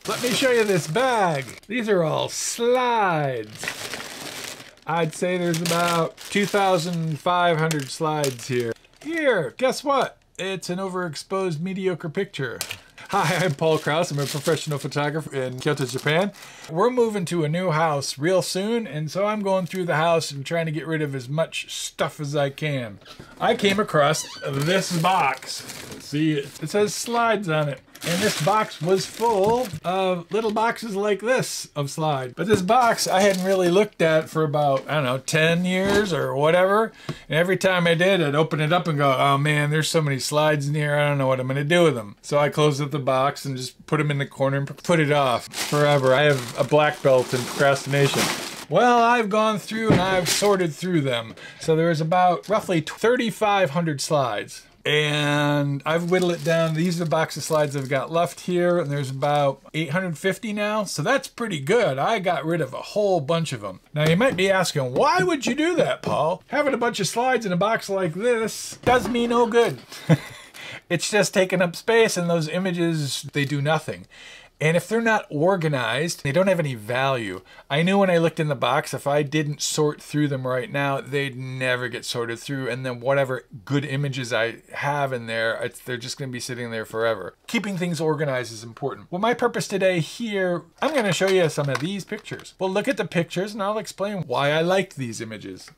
Let me show you this bag. These are all slides. I'd say there's about 2,500 slides here. Here, guess what? It's an overexposed mediocre picture. Hi, I'm Paul Krause. I'm a professional photographer in Kyoto, Japan. We're moving to a new house real soon, and so I'm going through the house and trying to get rid of as much stuff as I can. I came across this box. See, it says slides on it. And this box was full of little boxes like this of slides. But this box I hadn't really looked at for about, I don't know, 10 years or whatever. And every time I did, I'd open it up and go, oh man, there's so many slides in here, I don't know what I'm gonna do with them. So I closed up the box and just put them in the corner and put it off forever. I have a black belt in procrastination. Well, I've gone through and I've sorted through them. So there's about roughly 3,500 slides. And I've whittled it down. These are the box of slides I've got left here, and there's about 850 now, so that's pretty good. I got rid of a whole bunch of them. Now you might be asking, why would you do that, Paul? Having a bunch of slides in a box like this does me no good. It's just taking up space, and those images, they do nothing. And if they're not organized, they don't have any value. I knew when I looked in the box, if I didn't sort through them right now, they'd never get sorted through. And then whatever good images I have in there, they're just gonna be sitting there forever. Keeping things organized is important. Well, my purpose today here, I'm gonna show you some of these pictures. Well, look at the pictures and I'll explain why I liked these images.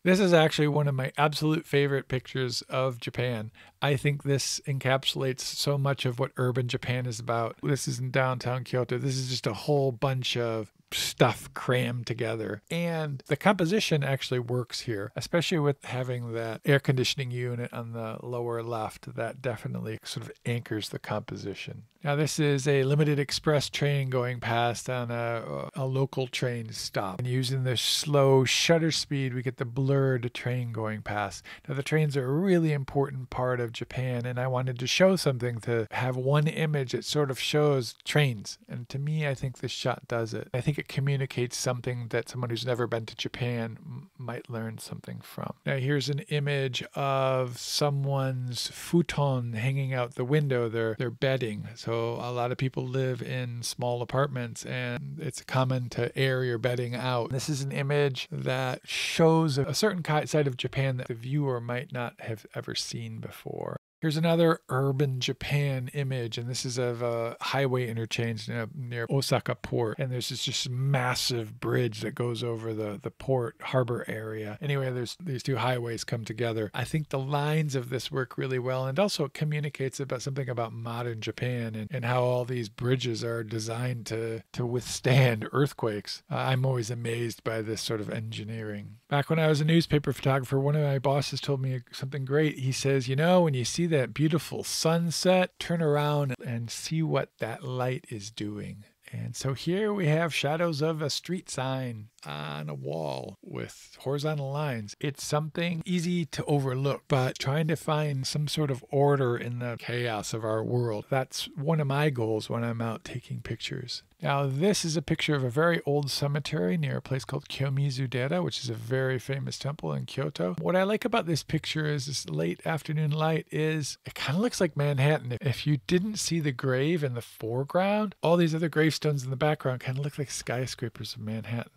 This is actually one of my absolute favorite pictures of Japan. I think this encapsulates so much of what urban Japan is about. This is in downtown Kyoto. This is just a whole bunch of stuff crammed together. And the composition actually works here, especially with having that air conditioning unit on the lower left. That definitely sort of anchors the composition. Now this is a limited express train going past on a local train stop. And using the slow shutter speed, we get the blurred train going past. Now the trains are a really important part of Japan, and I wanted to show something to have one image that sort of shows trains. And to me, I think this shot does it. I think it communicates something that someone who's never been to Japan might learn something from. Now here's an image of someone's futon hanging out the window, their bedding. So a lot of people live in small apartments and it's common to air your bedding out. This is an image that shows a certain side of Japan that the viewer might not have ever seen before. Here's another urban Japan image, and this is of a highway interchange near Osaka port. And there's this just massive bridge that goes over the port harbor area. Anyway, there's these two highways come together. I think the lines of this work really well, and also it communicates about something about modern Japan and how all these bridges are designed to withstand earthquakes. I'm always amazed by this sort of engineering. Back when I was a newspaper photographer, one of my bosses told me something great. He says, you know, when you see that beautiful sunset, turn around and see what that light is doing. And so here we have shadows of a street sign on a wall with horizontal lines. It's something easy to overlook, but trying to find some sort of order in the chaos of our world. That's one of my goals when I'm out taking pictures. Now, this is a picture of a very old cemetery near a place called Kiyomizu-dera, which is a very famous temple in Kyoto. What I like about this picture is this late afternoon light is it kind of looks like Manhattan. If you didn't see the grave in the foreground, all these other gravestones in the background kind of look like skyscrapers of Manhattan.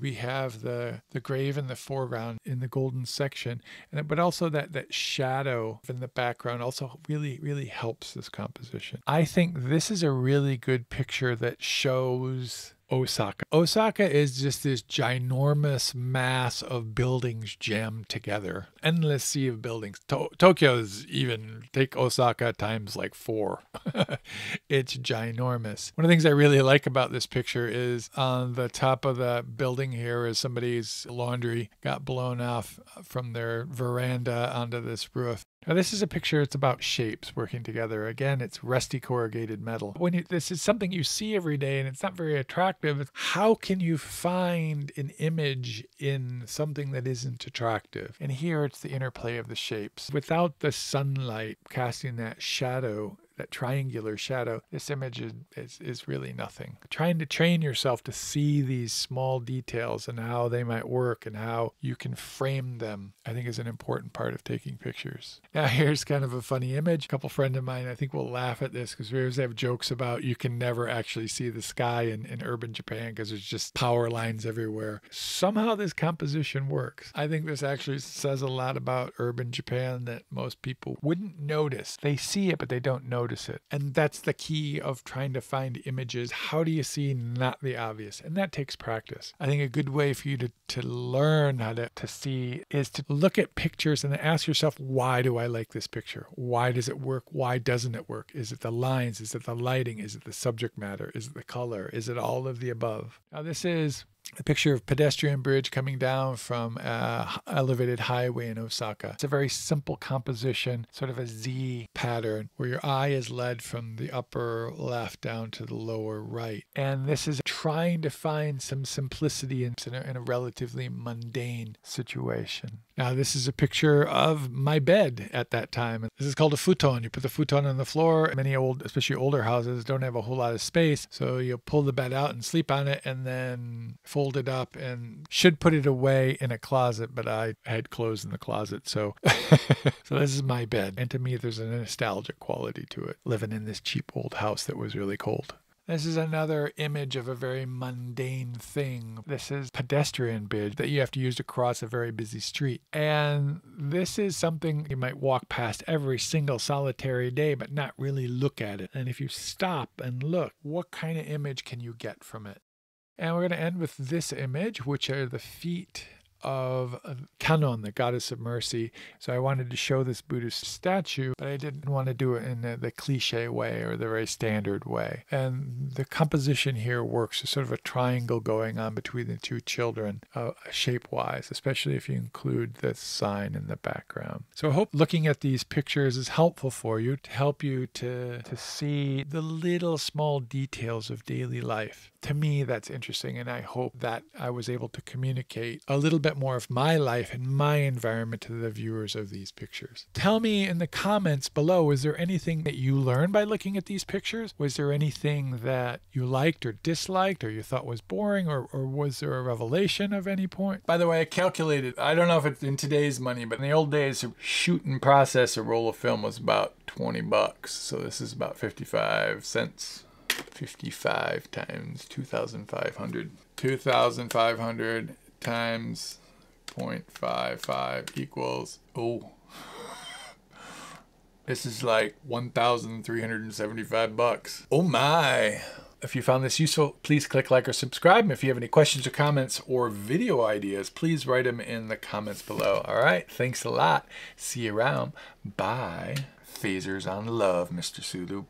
We have the grave in the foreground in the golden section, but also that shadow in the background also really helps this composition. I think this is a really good picture that shows Osaka. Osaka is just this ginormous mass of buildings jammed together. Endless sea of buildings. Tokyo is even, take Osaka times like 4. It's ginormous. One of the things I really like about this picture is on the top of the building here is somebody's laundry got blown off from their veranda onto this roof. Now this is a picture, it's about shapes working together. Again, it's rusty corrugated metal. This is something you see every day and it's not very attractive. How can you find an image in something that isn't attractive? And here it's the interplay of the shapes. Without the sunlight casting that shadow, that triangular shadow. This image is really nothing. Trying to train yourself to see these small details and how they might work and how you can frame them, I think is an important part of taking pictures. Now here's kind of a funny image. A couple friends of mine, I think, will laugh at this because we always have jokes about you can never actually see the sky in urban Japan because there's just power lines everywhere. Somehow this composition works. I think this actually says a lot about urban Japan that most people wouldn't notice. They see it, but they don't notice it. And that's the key of trying to find images. How do you see not the obvious? And that takes practice. I think a good way for you to learn how to see is to look at pictures and then ask yourself, why do I like this picture? Why does it work? Why doesn't it work? Is it the lines? Is it the lighting? Is it the subject matter? Is it the color? Is it all of the above? Now this is a picture of pedestrian bridge coming down from an elevated highway in Osaka. It's a very simple composition, sort of a Z pattern, where your eye is led from the upper left down to the lower right. And this is trying to find some simplicity in a relatively mundane situation. Now, this is a picture of my bed at that time. This is called a futon. You put the futon on the floor. Many especially older houses, don't have a whole lot of space. So you pull the bed out and sleep on it and then fold it up and should put it away in a closet, but I had clothes in the closet. So, so this is my bed. And to me, there's a nostalgic quality to it, living in this cheap old house that was really cold. This is another image of a very mundane thing. This is pedestrian bridge that you have to use to cross a very busy street. And this is something you might walk past every single solitary day, but not really look at it. And if you stop and look, what kind of image can you get from it? And we're going to end with this image, which are the feet of Kannon, the goddess of mercy. So I wanted to show this Buddhist statue, but I didn't want to do it in the cliche way or the very standard way. And the composition here works. There's sort of a triangle going on between the two children, shape-wise, especially if you include the sign in the background. So I hope looking at these pictures is helpful for you, to help you to see the little small details of daily life. To me, that's interesting, and I hope that I was able to communicate a little bit more of my life and my environment to the viewers of these pictures. Tell me in the comments below, is there anything that you learned by looking at these pictures? Was there anything that you liked or disliked or you thought was boring, or was there a revelation of any point? By the way, I calculated, I don't know if it's in today's money, but in the old days, to shoot and process a roll of film was about 20 bucks. So this is about 55 cents. 55 times 2,500. 2,500 times 0.55 equals, this is like 1,375 bucks. Oh my. If you found this useful, please click like or subscribe. And if you have any questions or comments or video ideas, please write them in the comments below. All right, thanks a lot. See you around. Bye. Phasers on love, Mr. Sulu.